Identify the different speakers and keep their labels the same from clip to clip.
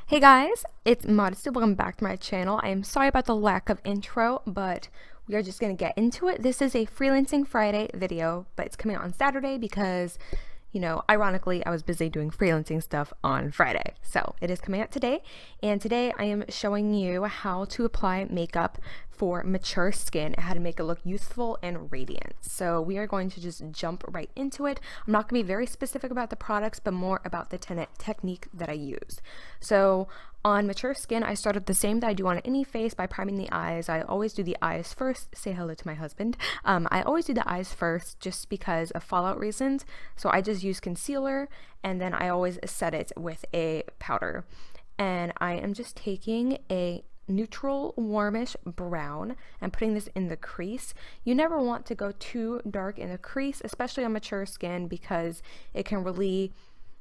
Speaker 1: Hey guys, it's Modesty. Welcome back to my channel. I am sorry about the lack of intro, but we are just going to get into it. This is a Freelancing Friday video, but it's coming out on Saturday because, ironically, I was busy doing freelancing stuff on Friday. So it is coming out today, and today I am showing you how to apply makeup for mature skin and how to make it look youthful and radiant. So we are going to just jump right into it. I'm not going to be very specific about the products, but more about the technique that I use. So on mature skin, I start at the same that I do on any face by priming the eyes. I always do the eyes first. Say hello to my husband. I always do the eyes first just because of fallout reasons. So I just use concealer and then I always set it with a powder. And I am just taking a neutral warmish brown and putting this in the crease. You never want to go too dark in the crease, especially on mature skin, because it can really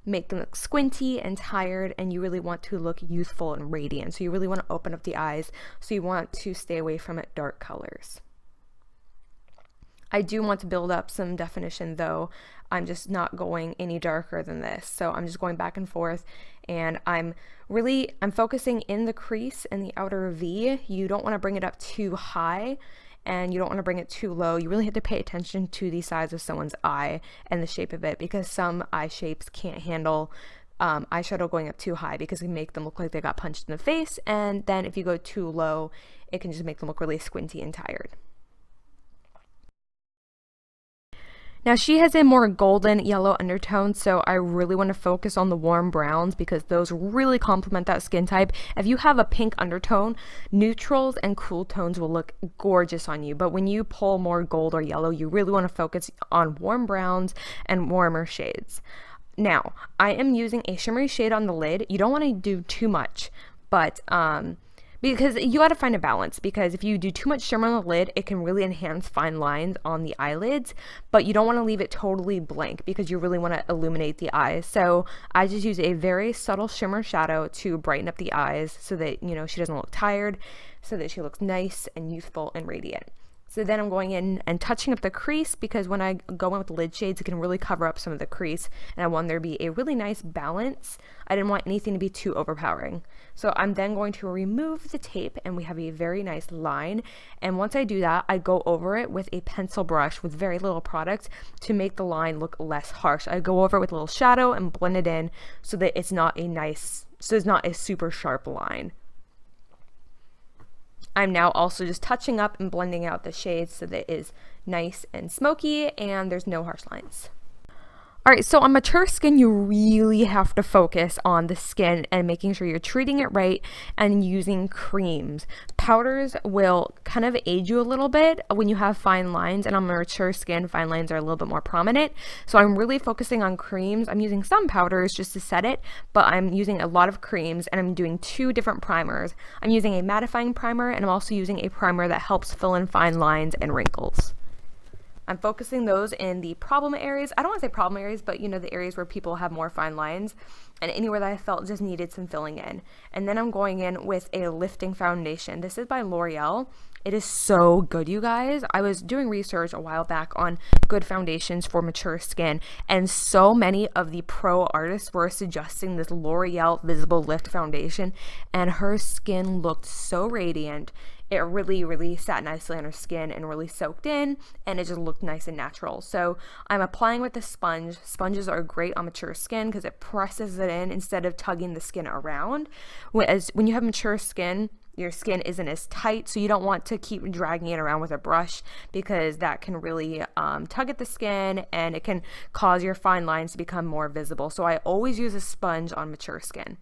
Speaker 1: make them look squinty and tired, and you really want to look youthful and radiant. So you really want to open up the eyes, so you want to stay away from dark colors. I do want to build up some definition though. I'm just not going any darker than this. So I'm just going back and forth, and I'm focusing in the crease and the outer V. You don't want to bring it up too high and you don't want to bring it too low. You really have to pay attention to the size of someone's eye and the shape of it, because some eye shapes can't handle eyeshadow going up too high because it can make them look like they got punched in the face. And then if you go too low, it can just make them look really squinty and tired. Now she has a more golden yellow undertone, so I really want to focus on the warm browns because those really complement that skin type. If you have a pink undertone, neutrals and cool tones will look gorgeous on you, but when you pull more gold or yellow, you really want to focus on warm browns and warmer shades. Now, I am using a shimmery shade on the lid. You don't want to do too much, but because you got to find a balance, because if you do too much shimmer on the lid, it can really enhance fine lines on the eyelids, but you don't want to leave it totally blank because you really want to illuminate the eyes. So I just use a very subtle shimmer shadow to brighten up the eyes so that, she doesn't look tired, so that she looks nice and youthful and radiant. So then I'm going in and touching up the crease, because when I go in with the lid shades, it can really cover up some of the crease, and I want there to be a really nice balance. I didn't want anything to be too overpowering. So I'm then going to remove the tape, and we have a very nice line. And once I do that, I go over it with a pencil brush with very little product to make the line look less harsh. I go over it with a little shadow and blend it in so that it's not a super sharp line. I'm now also just touching up and blending out the shades so that it is nice and smoky and there's no harsh lines. Alright, so on mature skin, you really have to focus on the skin and making sure you're treating it right and using creams. Powders will kind of aid you a little bit when you have fine lines, and on mature skin, fine lines are a little bit more prominent. So I'm really focusing on creams. I'm using some powders just to set it, but I'm using a lot of creams, and I'm doing two different primers. I'm using a mattifying primer, and I'm also using a primer that helps fill in fine lines and wrinkles. I'm focusing those in the problem areas. I don't want to say problem areas, but the areas where people have more fine lines and anywhere that I felt just needed some filling in. And then I'm going in with a lifting foundation. This is by L'Oreal. It is so good, you guys. I was doing research a while back on good foundations for mature skin, and so many of the pro artists were suggesting this L'Oreal Visible Lift Foundation, and her skin looked so radiant. It really, really sat nicely on her skin and really soaked in, and it just looked nice and natural. So I'm applying with a sponge. Sponges are great on mature skin because it presses it in instead of tugging the skin around. Whereas when you have mature skin, your skin isn't as tight, so you don't want to keep dragging it around with a brush, because that can really tug at the skin and it can cause your fine lines to become more visible. So I always use a sponge on mature skin.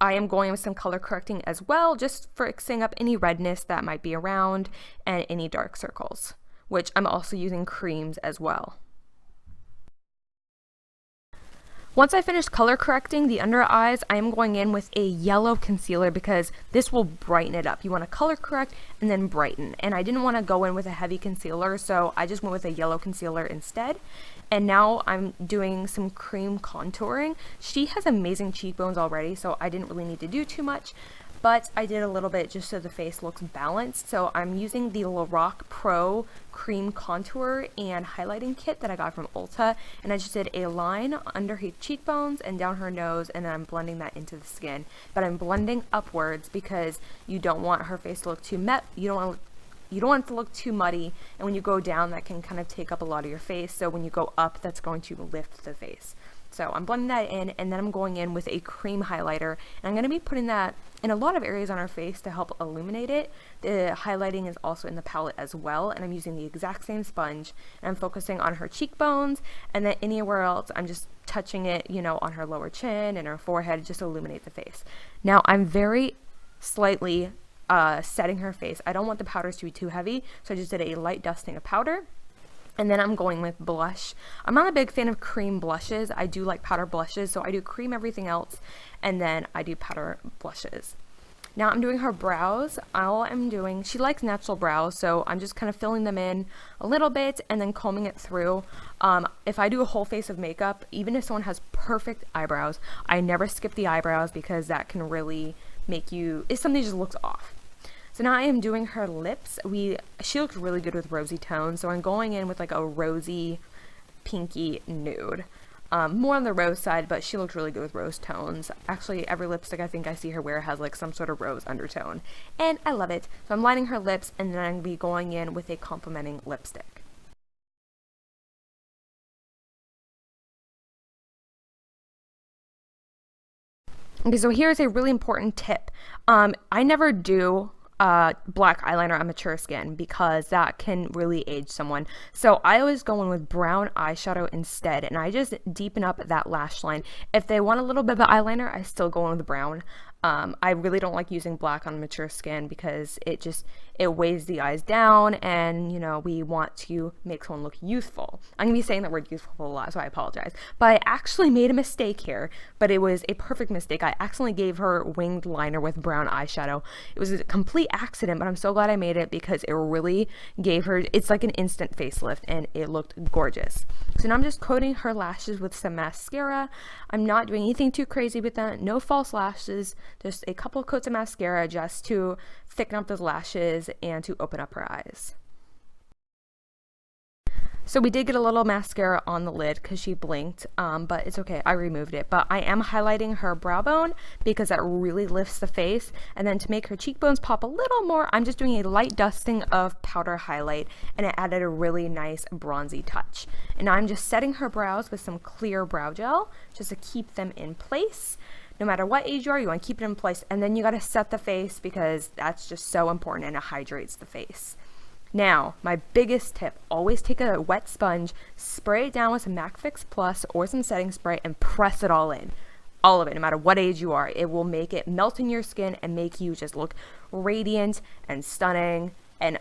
Speaker 1: I am going with some color correcting as well, just fixing up any redness that might be around and any dark circles, which I'm also using creams as well. Once I finish color correcting the under eyes, I am going in with a yellow concealer because this will brighten it up. You want to color correct and then brighten. And I didn't want to go in with a heavy concealer, so I just went with a yellow concealer instead. And now I'm doing some cream contouring. She has amazing cheekbones already, so I didn't really need to do too much. but I did a little bit just so the face looks balanced. So I'm using the Lorac Pro Cream Contour and Highlighting Kit that I got from Ulta, and I just did a line under her cheekbones and down her nose, and then I'm blending that into the skin. But I'm blending upwards because you don't want her face to look too matte. You don't want it to look too muddy, and when you go down, that can kind of take up a lot of your face. So when you go up, that's going to lift the face. So I'm blending that in, and then I'm going in with a cream highlighter, and I'm going to be putting that in a lot of areas on our face to help illuminate it. The highlighting is also in the palette as well, and I'm using the exact same sponge, and I'm focusing on her cheekbones, and then anywhere else I'm just touching it, you know, on her lower chin and her forehead, just to illuminate the face. Now I'm very slightly setting her face. I don't want the powders to be too heavy, so I just did a light dusting of powder. And then I'm going with blush. I'm not a big fan of cream blushes. I do like powder blushes, so I do cream everything else, and then I do powder blushes. Now I'm doing her brows. All I'm doing, she likes natural brows, so I'm just kind of filling them in a little bit and then combing it through. If I do a whole face of makeup, even if someone has perfect eyebrows, I never skip the eyebrows because that can really make you, if something just looks off. So now I am doing her lips. She looks really good with rosy tones, so I'm going in with like a rosy, pinky nude. More on the rose side, but she looks really good with rose tones. Actually, every lipstick I think I see her wear has like some sort of rose undertone, and I love it. So I'm lining her lips, and then I'm going to be going in with a complementing lipstick. Okay, so here's a really important tip. I never do black eyeliner on mature skin because that can really age someone. So I always go in with brown eyeshadow instead, and I just deepen up that lash line. If they want a little bit of eyeliner, I still go in with brown. I really don't like using black on mature skin because it weighs the eyes down, and you know, we want to make someone look youthful. I'm gonna be saying that word youthful a lot, so I apologize. But I actually made a mistake here, but it was a perfect mistake. I accidentally gave her winged liner with brown eyeshadow. It was a complete accident, but I'm so glad I made it because it really gave her, it's like an instant facelift, and it looked gorgeous. So now I'm just coating her lashes with some mascara. I'm not doing anything too crazy with that. No false lashes, just a couple coats of mascara just to thicken up those lashes and to open up her eyes. So we did get a little mascara on the lid because she blinked, but it's okay, I removed it. But I am highlighting her brow bone because that really lifts the face. And then to make her cheekbones pop a little more, I'm just doing a light dusting of powder highlight, and it added a really nice bronzy touch. And now I'm just setting her brows with some clear brow gel just to keep them in place. No matter what age you are, you want to keep it in place, and then you got to set the face because that's just so important, and it hydrates the face. Now, my biggest tip, always take a wet sponge, spray it down with some MAC Fix Plus or some setting spray, and press it all in. All of it, no matter what age you are. It will make it melt in your skin and make you just look radiant and stunning, and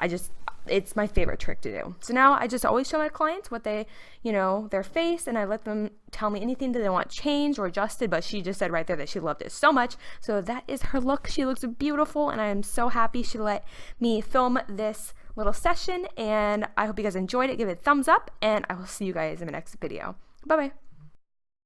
Speaker 1: it's my favorite trick to do. So now I just always show my clients what they, you know, their face, and I let them tell me anything that they want changed or adjusted, but she just said right there that she loved it so much. So that is her look. She looks beautiful, and I am so happy she let me film this little session, and I hope you guys enjoyed it. Give it a thumbs up, and I will see you guys in the next video. Bye bye.